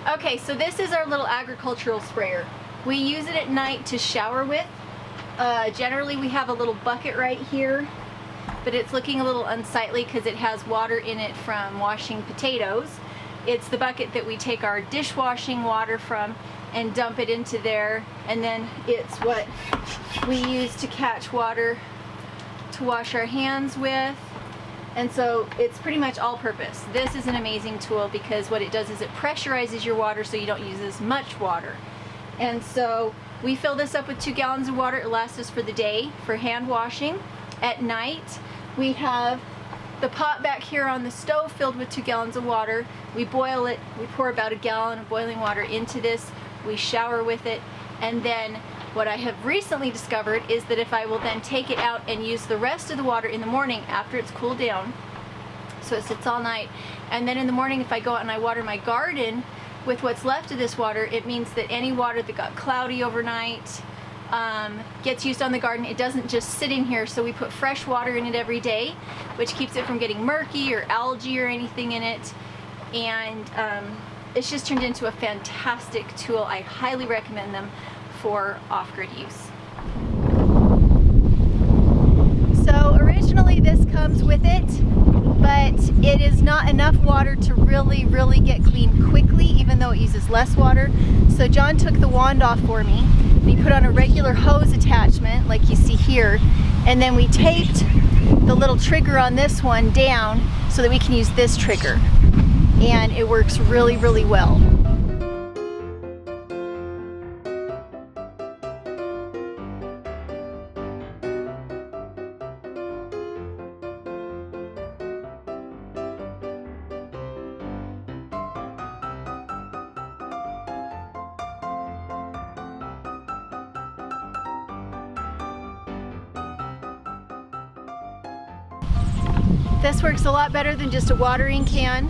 Okay, so this is our little agricultural sprayer. We use it at night to shower with. Generally we have a little bucket right here, but it's looking a little unsightly because it has water in it from washing potatoes. It's the bucket that we take our dishwashing water from and dump it into there, and then it's what we use to catch water to wash our hands with. And so it's pretty much all purpose. This is an amazing tool because what it does is it pressurizes your water so you don't use as much water. And so we fill this up with 2 gallons of water. It lasts us for the day for hand washing. At night we have the pot back here on the stove filled with 2 gallons of water. We boil it. We pour about 1 gallon of boiling water into this. We shower with it, and then what I have recently discovered is that if I will then take it out and use the rest of the water in the morning after it's cooled down, so it sits all night, and then in the morning if I go out and I water my garden with what's left of this water, it means that any water that got cloudy overnight gets used on the garden. It doesn't just sit in here, so we put fresh water in it every day, which keeps it from getting murky or algae or anything in it, and it's just turned into a fantastic tool. I highly recommend them for off-grid use. So originally this comes with it, but it is not enough water to really get clean quickly, even though it uses less water. So John took the wand off for me, and he put on a regular hose attachment like you see here, and then we taped the little trigger on this one down so that we can use this trigger, and it works really well. This works a lot better than just a watering can,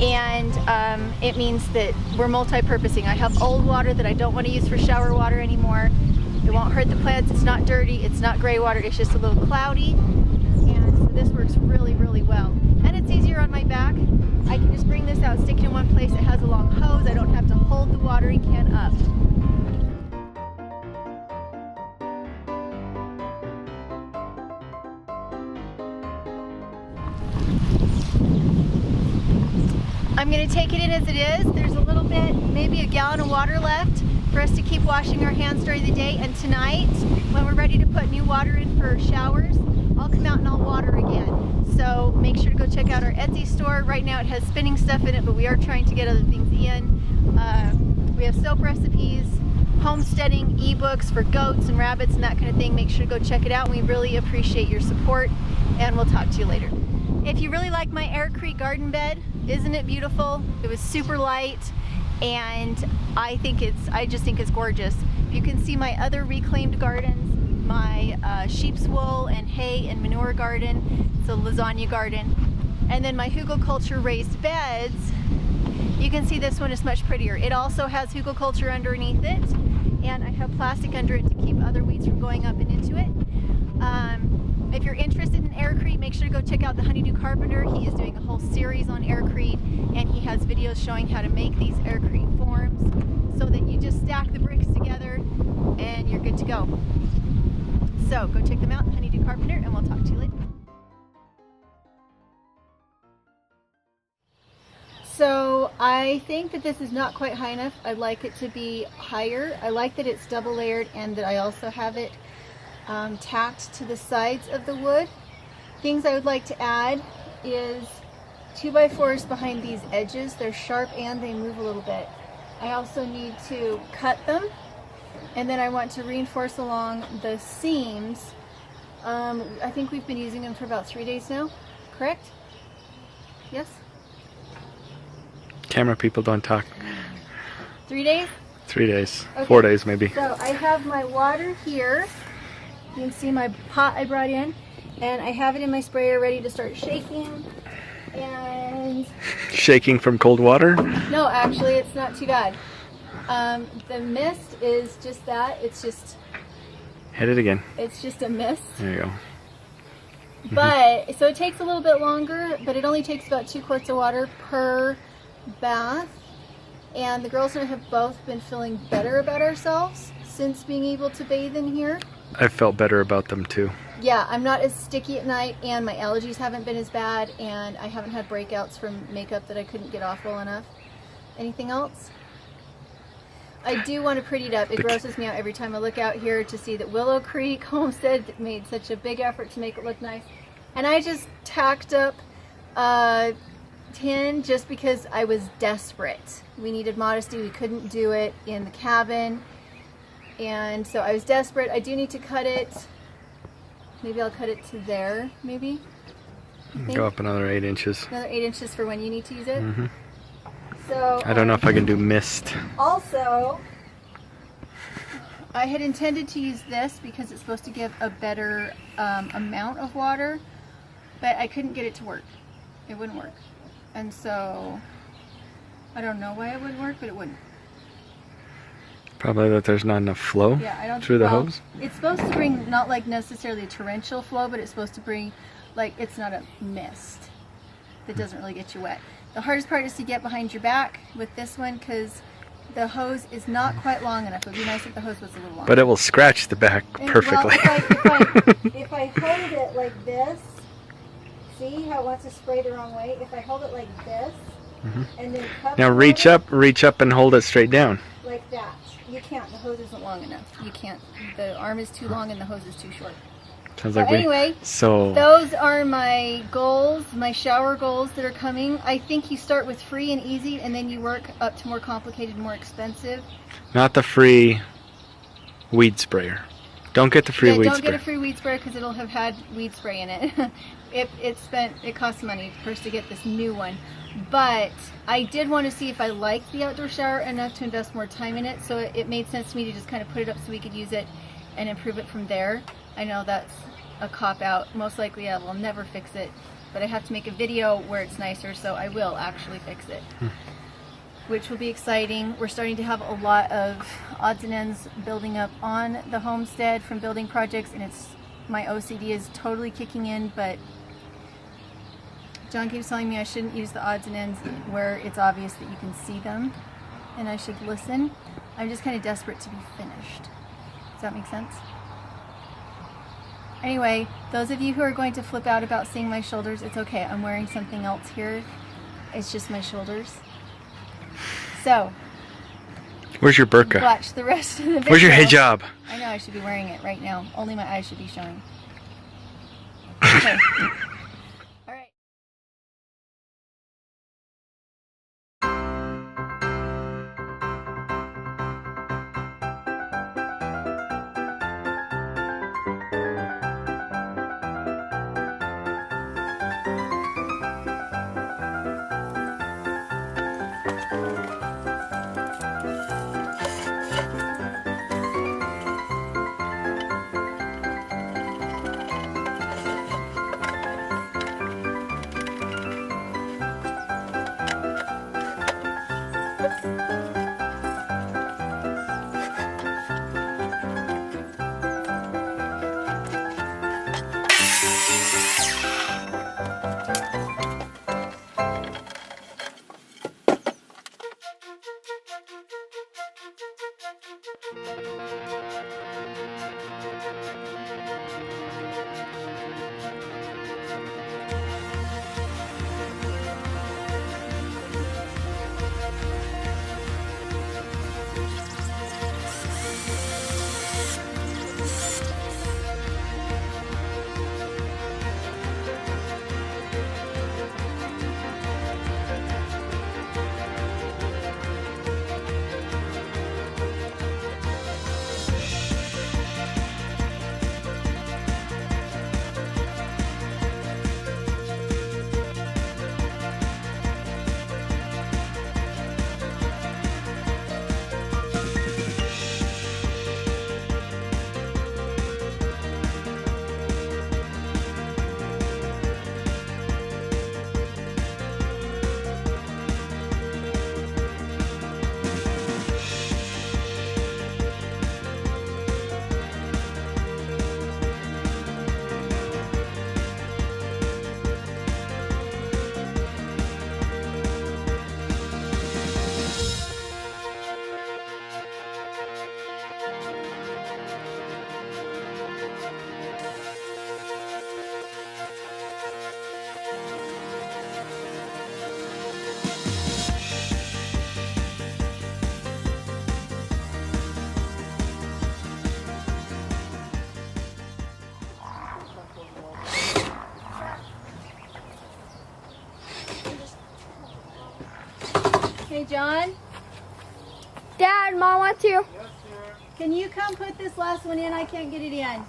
and it means that we're multi-purposing. I have old water that I don't want to use for shower water anymore. It won't hurt the plants, it's not dirty, it's not gray water, it's just a little cloudy, and so this works really well. And it's easier on my back. I can just bring this out, stick it in one place. It has a long hose. I don't have to hold the watering can up. I'm going to take it in as it is. There's a little bit, maybe 1 gallon of water left for us to keep washing our hands during the day. And tonight, when we're ready to put new water in for showers, I'll come out and I'll water again. So make sure to go check out our Etsy store. Right now it has spinning stuff in it, but we are trying to get other things in. We have soap recipes, homesteading, ebooks for goats and rabbits and that kind of thing. Make sure to go check it out. We really appreciate your support, and we'll talk to you later. If you really like my Aircrete garden bed, isn't it beautiful? It was super light, and I just think it's gorgeous. You can see my other reclaimed gardens, my sheep's wool and hay and manure garden. It's a lasagna garden. And then my hugelkultur raised beds. You can see this one is much prettier. It also has hugelkultur underneath it, and I have plastic under it to keep other weeds from going up and into it. If you're interested in Aircrete, make sure to go check out the Honeydew Carpenter. He is doing a whole series on Aircrete, and he has videos showing how to make these Aircrete forms so that you just stack the bricks together and you're good to go. So go check them out, Honeydew Carpenter, and we'll talk to you later. So I think that this is not quite high enough. I'd like it to be higher. I like that it's double layered and that I also have it tacked to the sides of the wood. Things I would like to add is 2x4s behind these edges. They're sharp and they move a little bit. I also need to cut them, and then I want to reinforce along the seams. I think we've been using them for about 3 days now, correct? Yes? Camera people don't talk. 3 days? 3 days. Okay. 4 days maybe. So I have my water here. You can see my pot I brought in, and I have it in my sprayer ready to start shaking. And shaking from cold water? No, actually it's not too bad. The mist is just that. It's just... Hit it again. It's just a mist. There you go. But, so it takes a little bit longer, but it only takes about 2 quarts of water per bath. And the girls and I have both been feeling better about ourselves since being able to bathe in here. I felt better about them too. Yeah, I'm not as sticky at night, and my allergies haven't been as bad, and I haven't had breakouts from makeup that I couldn't get off well enough. Anything else? I do want to pretty it up. It grosses me out every time I look out here to see that Willow Creek Homestead made such a big effort to make it look nice. And I just tacked up tin just because I was desperate. We needed modesty. We couldn't do it in the cabin. And so I was desperate. I do need to cut it. Maybe I'll cut it to there, maybe? Go up another 8 inches. Another 8 inches for when you need to use it? Mm-hmm. So I don't know if I can do mist. also, I had intended to use this because it's supposed to give a better amount of water, but I couldn't get it to work. It wouldn't work. And so, I don't know why it wouldn't work, but it wouldn't. Probably that there's not enough flow through the hose. It's supposed to bring not like necessarily a torrential flow, but it's supposed to bring like it's not a mist that doesn't really get you wet. The hardest part is to get behind your back with this one because the hose is not quite long enough. It would be nice if the hose was a little longer. But it will scratch the back perfectly. Well, if I hold it like this, see how it wants to spray the wrong way? If I hold it like this, and then cup Now reach up and hold it straight down. like that. You can't. The hose isn't long enough. You can't. The arm is too long and the hose is too short. Sounds So like anyway, so those are my goals, my shower goals that are coming. I think you start with free and easy, and then you work up to more complicated, more expensive. not the free weed sprayer. Don't get the free weed Don't sprayer. get a free weed sprayer because it'll have had weed spray in it. It costs money first to get this new one. But I did want to see if I liked the outdoor shower enough to invest more time in it, so it made sense to me to just kind of put it up so we could use it and improve it from there. I know that's a cop-out. Most likely I will never fix it, but I have to make a video where it's nicer, so I will actually fix it. Which will be exciting. We're starting to have a lot of odds and ends building up on the homestead from building projects, and my OCD is totally kicking in, but John keeps telling me I shouldn't use the odds and ends where it's obvious that you can see them, and I should listen. I'm just kind of desperate to be finished. Does that make sense? Anyway, those of you who are going to flip out about seeing my shoulders, it's okay. I'm wearing something else here. It's just my shoulders. So, Where's your burqa? watch the rest of the video. Where's your hijab? I know I should be wearing it right now. Only my eyes should be showing. Okay. All right. Hey, John, Dad, Mom wants to. can you come put this last one in? I can't get it in.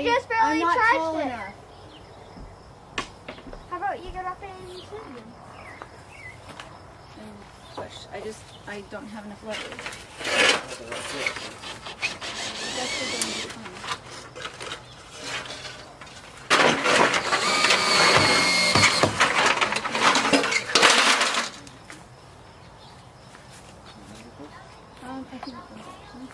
Just barely I'm not charged tall it. enough. How about you get up and sit? Push. I don't have enough leverage. That's the thing. I think it was actually.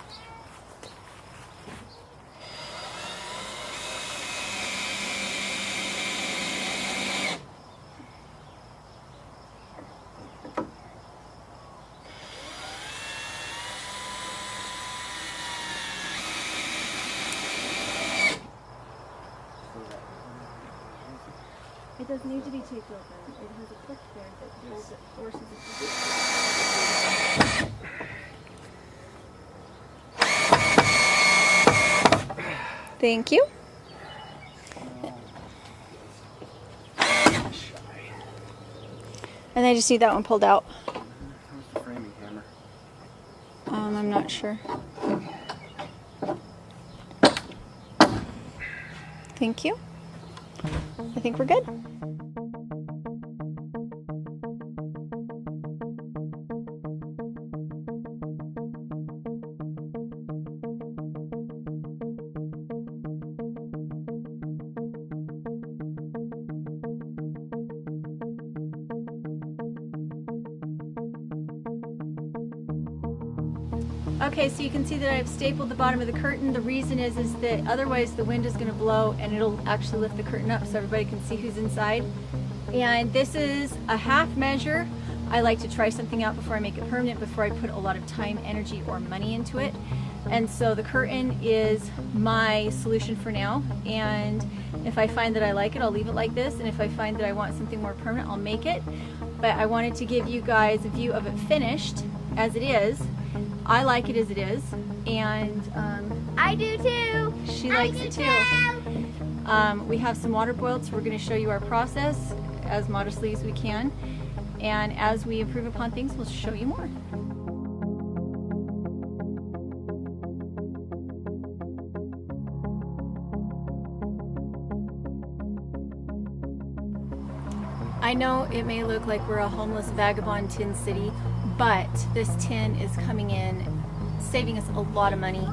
It doesn't need to be taped open. It has a clip there that holds it, forces it. Thank you. And I just need that one pulled out. Where's the framing hammer? I'm not sure. Thank you. I think we're good. Okay, so you can see that I've stapled the bottom of the curtain. The reason is that otherwise the wind is going to blow and it'll actually lift the curtain up so everybody can see who's inside. And this is a half measure. I like to try something out before I make it permanent, before I put a lot of time, energy, or money into it. And so the curtain is my solution for now. And if I find that I like it, I'll leave it like this. And if I find that I want something more permanent, I'll make it. But I wanted to give you guys a view of it finished as it is. I like it as it is, and I do too. she likes it too. We have some water boiled, so we're going to show you our process as modestly as we can. And as we improve upon things, we'll show you more. I know it may look like we're a homeless vagabond tin city, but this tin is coming in, saving us a lot of money.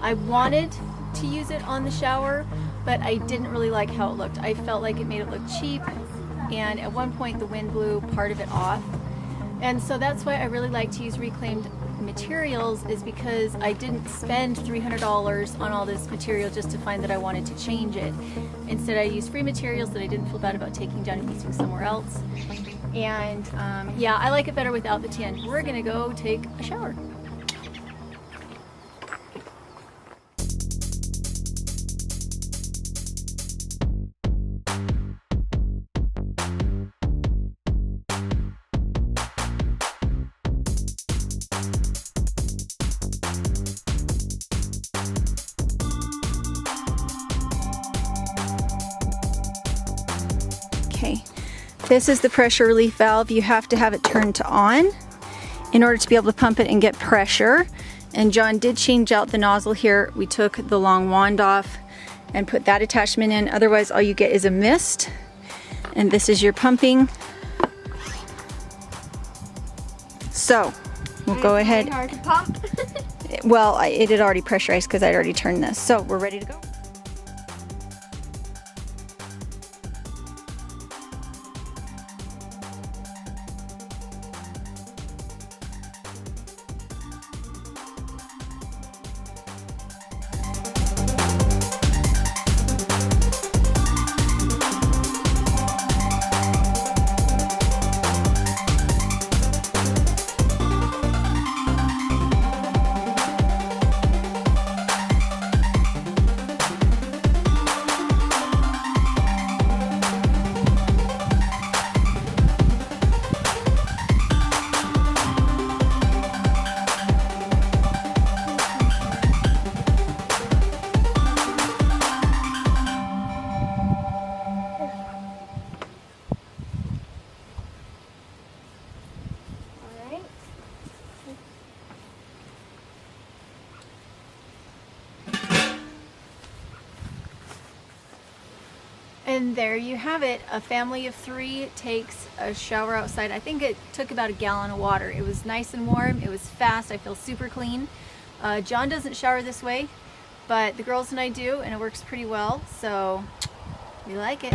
I wanted to use it on the shower, but I didn't really like how it looked. I felt like it made it look cheap, and at one point the wind blew part of it off. And so that's why I really like to use reclaimed materials, is because I didn't spend $300 on all this material just to find that I wanted to change it. Instead I used free materials that I didn't feel bad about taking down and using somewhere else. And yeah, I like it better without the tin. We're gonna go take a shower. Okay, this is the pressure relief valve. You have to have it turned to on in order to be able to pump it and get pressure. And John did change out the nozzle here. We took the long wand off and put that attachment in. Otherwise, all you get is a mist. And this is your pumping. So, we'll go ahead. Hard to pump. Well, it had already pressurized because I'd already turned this. So, we're ready to go. And there you have it. A family of 3 takes a shower outside. I think it took about a gallon of water. It was nice and warm. It was fast. I feel super clean. John doesn't shower this way, but the girls and I do, and it works pretty well. So we like it.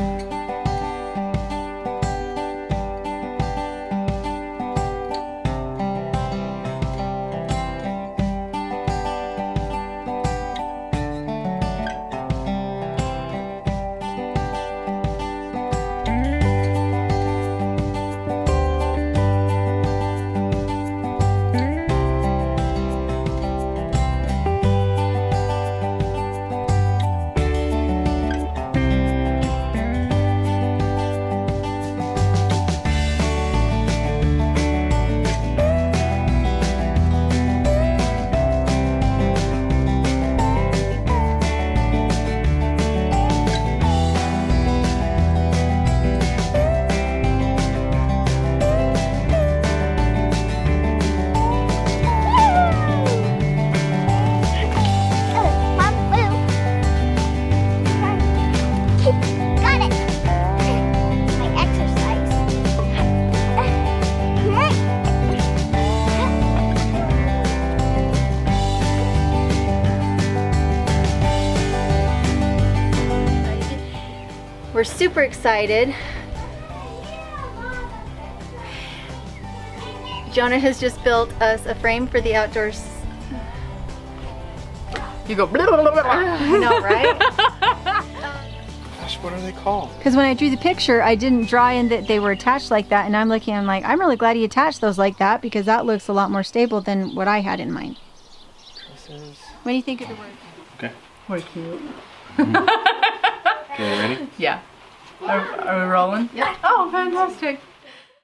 We're super excited. Jonah has just built us a frame for the outdoors. You go blah, blah, blah, blah. I know, right? Gosh, what are they called? Because when I drew the picture, I didn't draw in that they were attached like that, and I'm looking, I'm like, I'm really glad he attached those like that because that looks a lot more stable than what I had in mind. Trusses. What do you think of the word? Okay. We're cute. Okay, ready? Yeah. Are we rolling? Yep. Oh, fantastic.